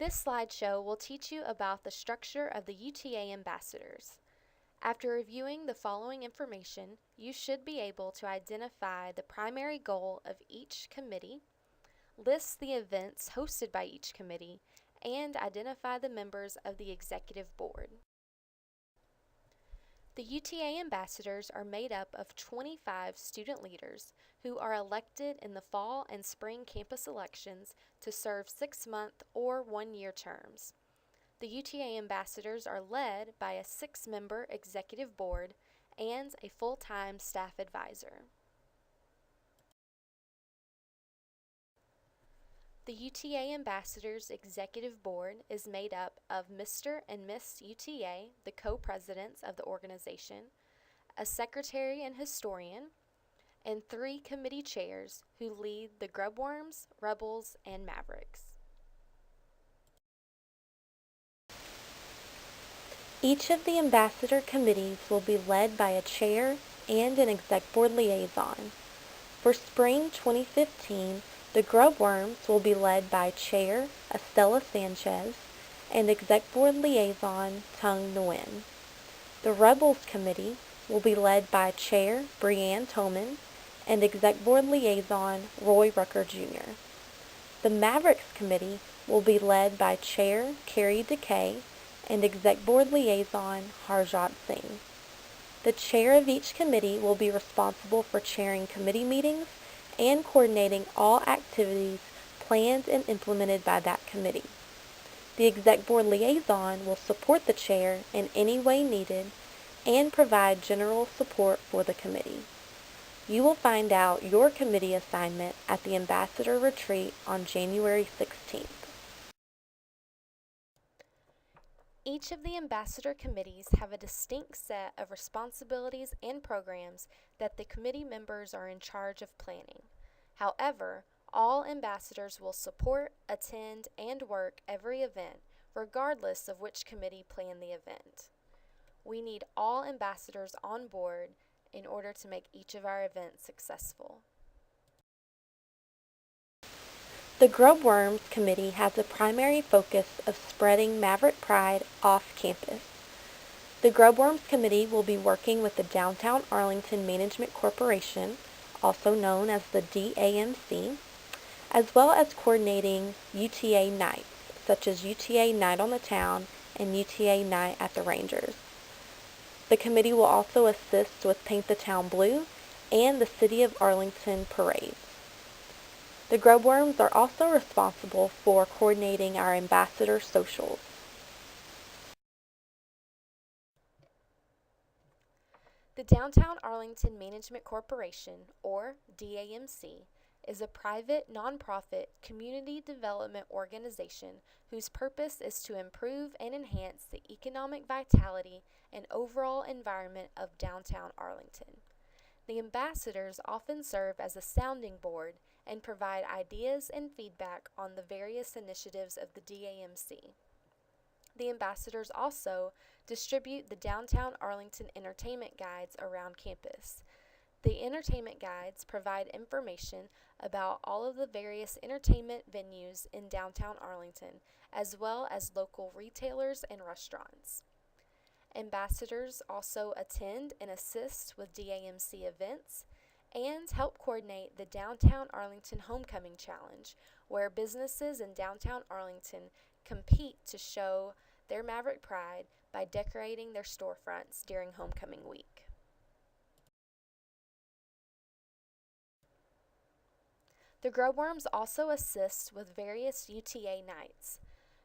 This slideshow will teach you about the structure of the UTA ambassadors. After reviewing the following information, you should be able to identify the primary goal of each committee, list the events hosted by each committee, and identify the members of the executive board. The UTA ambassadors are made up of 25 student leaders who are elected in the fall and spring campus elections to serve 6-month or 1-year terms. The UTA ambassadors are led by a 6-member executive board and a full-time staff advisor. The UTA Ambassadors Executive Board is made up of Mr. and Miss UTA, the co-presidents of the organization, a secretary and historian, and 3 committee chairs who lead the Grubworms, Rebels, and Mavericks. Each of the ambassador committees will be led by a chair and an exec board liaison. For spring 2015, the Grubworms will be led by Chair Estella Sanchez and Exec Board Liaison Tung Nguyen. The Rebels Committee will be led by Chair Breanne Toman and Exec Board Liaison Roy Rucker Jr. The Mavericks Committee will be led by Chair Carrie DeKay and Exec Board Liaison Harjot Singh. The chair of each committee will be responsible for chairing committee meetings and coordinating all activities planned and implemented by that committee. The Exec Board Liaison will support the chair in any way needed and provide general support for the committee. You will find out your committee assignment at the Ambassador Retreat on January 16th. Each of the ambassador committees have a distinct set of responsibilities and programs that the committee members are in charge of planning. However, all ambassadors will support, attend, and work every event, regardless of which committee planned the event. We need all ambassadors on board in order to make each of our events successful. The Grubworms Committee has a primary focus of spreading Maverick Pride off campus. The Grubworms Committee will be working with the Downtown Arlington Management Corporation, also known as the DAMC, as well as coordinating UTA nights, such as UTA Night on the Town and UTA Night at the Rangers. The committee will also assist with Paint the Town Blue and the City of Arlington parades. The Grubworms are also responsible for coordinating our ambassador socials. The Downtown Arlington Management Corporation, or DAMC, is a private, nonprofit community development organization whose purpose is to improve and enhance the economic vitality and overall environment of downtown Arlington. The ambassadors often serve as a sounding board and provide ideas and feedback on the various initiatives of the DAMC. The ambassadors also distribute the Downtown Arlington entertainment guides around campus. The entertainment guides provide information about all of the various entertainment venues in downtown Arlington, as well as local retailers and restaurants. Ambassadors also attend and assist with DAMC events and help coordinate the Downtown Arlington Homecoming Challenge, where businesses in downtown Arlington compete to show their Maverick Pride by decorating their storefronts during homecoming week. The Grubworms also assist with various UTA nights.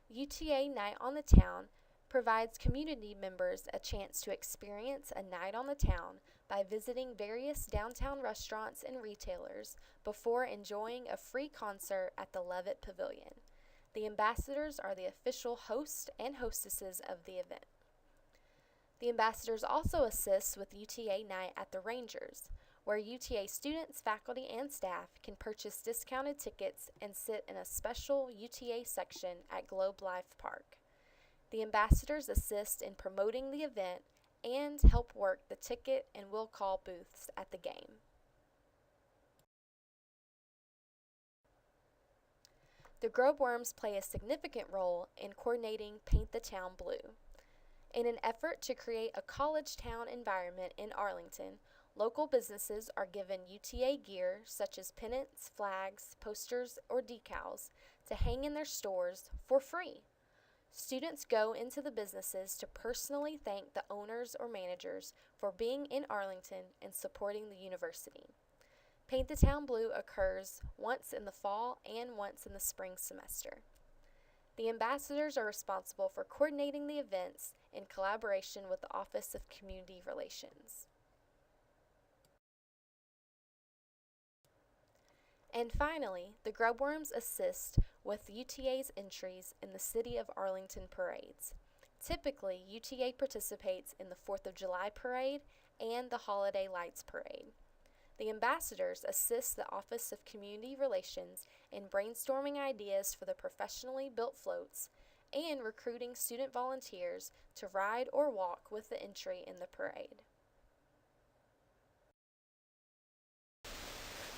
UTA Night on the Town provides community members a chance to experience a night on the town by visiting various downtown restaurants and retailers before enjoying a free concert at the Levitt Pavilion. The ambassadors are the official host and hostesses of the event. The ambassadors also assist with UTA Night at the Rangers, where UTA students, faculty, and staff can purchase discounted tickets and sit in a special UTA section at Globe Life Park. The ambassadors assist in promoting the event and help work the ticket and will call booths at the game. The Grobworms play a significant role in coordinating Paint the Town Blue. In an effort to create a college town environment in Arlington, local businesses are given UTA gear such as pennants, flags, posters, or decals to hang in their stores for free. Students go into the businesses to personally thank the owners or managers for being in Arlington and supporting the university. Paint the Town Blue occurs once in the fall and once in the spring semester. The ambassadors are responsible for coordinating the events in collaboration with the Office of Community Relations. And finally, the Grubworms assist with UTA's entries in the City of Arlington parades. Typically, UTA participates in the 4th of July parade and the Holiday Lights parade. The ambassadors assist the Office of Community Relations in brainstorming ideas for the professionally built floats and recruiting student volunteers to ride or walk with the entry in the parade.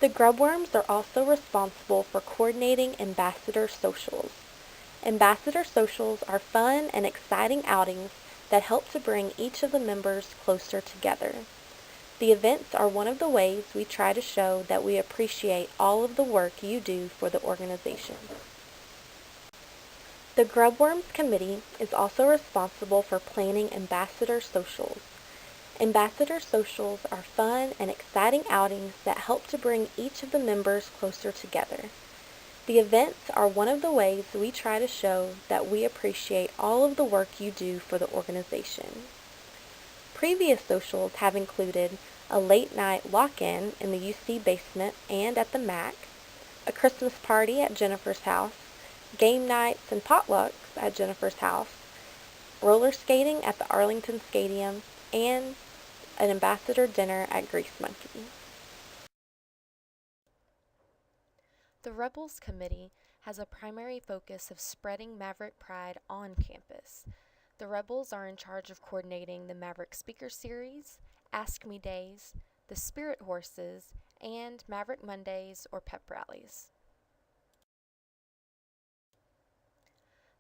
The Grubworms are also responsible for coordinating ambassador socials. Ambassador socials are fun and exciting outings that help to bring each of the members closer together. The events are one of the ways we try to show that we appreciate all of the work you do for the organization. The Grubworms Committee is also responsible for planning ambassador socials. Ambassador socials are fun and exciting outings that help to bring each of the members closer together. The events are one of the ways we try to show that we appreciate all of the work you do for the organization. Previous socials have included a late-night walk-in in the UC basement and at the MAC, a Christmas party at Jennifer's house, game nights and potlucks at Jennifer's house, roller skating at the Arlington Stadium, and an ambassador dinner at Grease Monkey. The Rebels Committee has a primary focus of spreading Maverick Pride on campus. The Rebels are in charge of coordinating the Maverick Speaker Series, Ask Me Days, the Spirit Horses, and Maverick Mondays or pep rallies.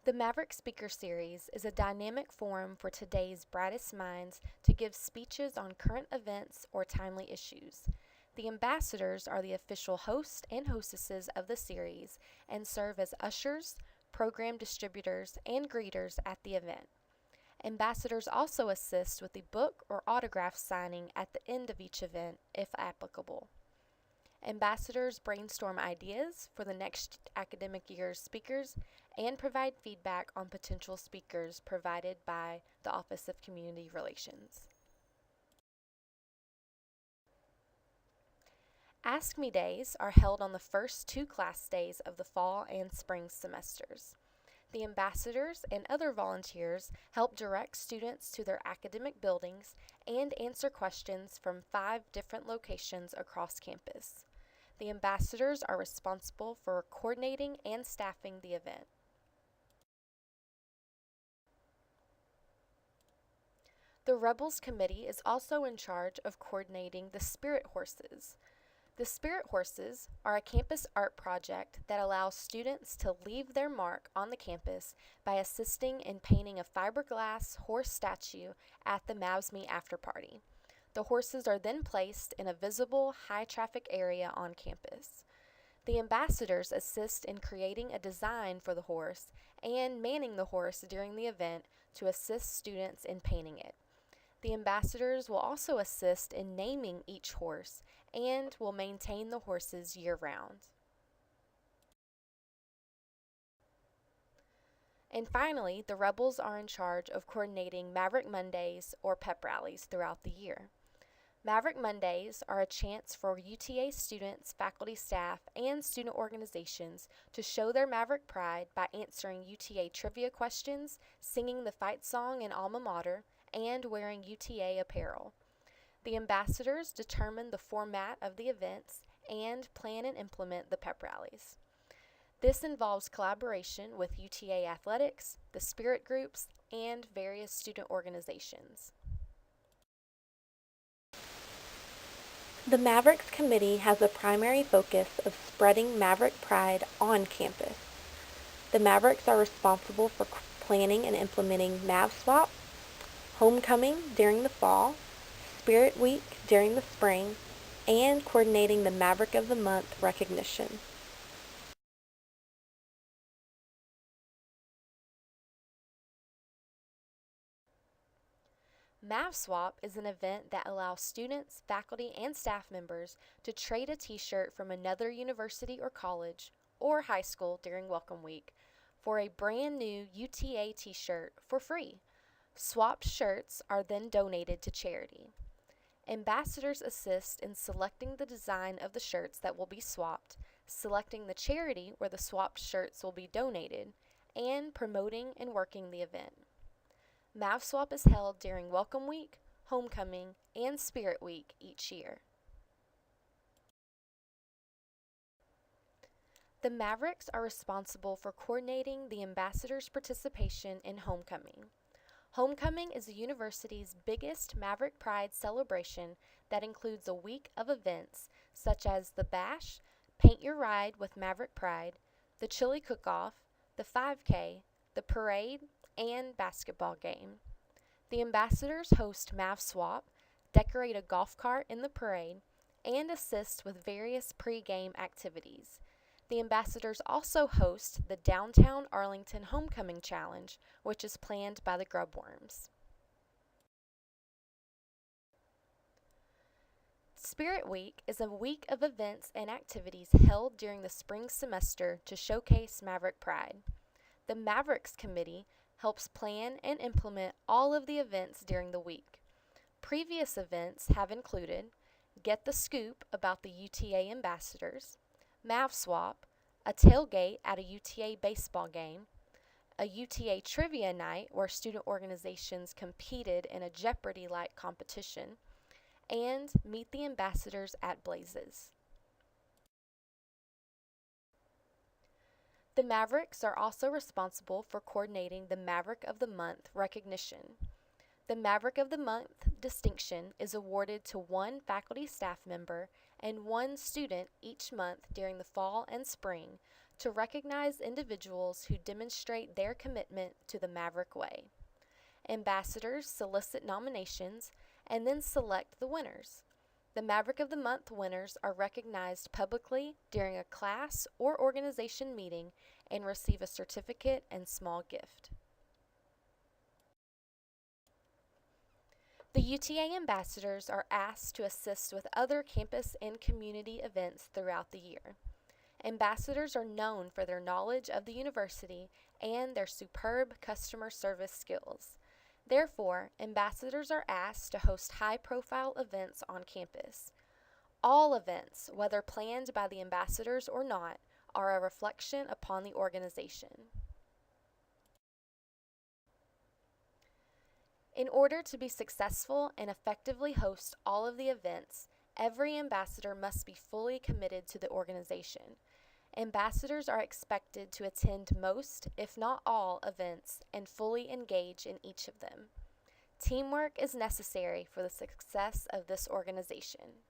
The Maverick Speaker Series is a dynamic forum for today's brightest minds to give speeches on current events or timely issues. The ambassadors are the official host and hostesses of the series and serve as ushers, program distributors, and greeters at the event. Ambassadors also assist with the book or autograph signing at the end of each event, if applicable. Ambassadors brainstorm ideas for the next academic year's speakers and provide feedback on potential speakers provided by the Office of Community Relations. Ask Me Days are held on the first 2 class days of the fall and spring semesters. The ambassadors and other volunteers help direct students to their academic buildings and answer questions from 5 different locations across campus. The ambassadors are responsible for coordinating and staffing the event. The Rebels Committee is also in charge of coordinating the Spirit Horses. The Spirit Horses are a campus art project that allows students to leave their mark on the campus by assisting in painting a fiberglass horse statue at the Mavs after party. The horses are then placed in a visible, high-traffic area on campus. The ambassadors assist in creating a design for the horse and manning the horse during the event to assist students in painting it. The ambassadors will also assist in naming each horse and will maintain the horses year-round. And finally, the Rebels are in charge of coordinating Maverick Mondays or pep rallies throughout the year. Maverick Mondays are a chance for UTA students, faculty, staff, and student organizations to show their Maverick pride by answering UTA trivia questions, singing the fight song in Alma Mater, and wearing UTA apparel. The ambassadors determine the format of the events and plan and implement the pep rallies. This involves collaboration with UTA athletics, the spirit groups, and various student organizations. The Mavericks Committee has a primary focus of spreading Maverick pride on campus. The Mavericks are responsible for planning and implementing MavSwap, Homecoming during the fall, Spirit Week during the spring, and coordinating the Maverick of the Month recognition. MavSwap is an event that allows students, faculty, and staff members to trade a t-shirt from another university or college or high school during Welcome Week for a brand new UTA t-shirt for free. Swapped shirts are then donated to charity. Ambassadors assist in selecting the design of the shirts that will be swapped, selecting the charity where the swapped shirts will be donated, and promoting and working the event. MavSwap is held during Welcome Week, Homecoming, and Spirit Week each year. The Mavericks are responsible for coordinating the ambassadors' participation in Homecoming. Homecoming is the university's biggest Maverick Pride celebration that includes a week of events such as the Bash, Paint Your Ride with Maverick Pride, the Chili Cook-Off, the 5K, the parade, and basketball game. The ambassadors host MavSwap, decorate a golf cart in the parade, and assist with various pre-game activities. The ambassadors also host the Downtown Arlington Homecoming Challenge, which is planned by the Grubworms. Spirit Week is a week of events and activities held during the spring semester to showcase Maverick Pride. The Mavericks Committee helps plan and implement all of the events during the week. Previous events have included Get the Scoop about the UTA ambassadors, MavSwap, a tailgate at a UTA baseball game, a UTA trivia night where student organizations competed in a Jeopardy-like competition, and Meet the Ambassadors at Blazes. The Mavericks are also responsible for coordinating the Maverick of the Month recognition. The Maverick of the Month distinction is awarded to one faculty staff member and one student each month during the fall and spring to recognize individuals who demonstrate their commitment to the Maverick way. Ambassadors solicit nominations and then select the winners. The Maverick of the Month winners are recognized publicly during a class or organization meeting and receive a certificate and small gift. The UTA ambassadors are asked to assist with other campus and community events throughout the year. Ambassadors are known for their knowledge of the university and their superb customer service skills. Therefore, ambassadors are asked to host high-profile events on campus. All events, whether planned by the ambassadors or not, are a reflection upon the organization. In order to be successful and effectively host all of the events, every ambassador must be fully committed to the organization. Ambassadors are expected to attend most, if not all, events and fully engage in each of them. Teamwork is necessary for the success of this organization.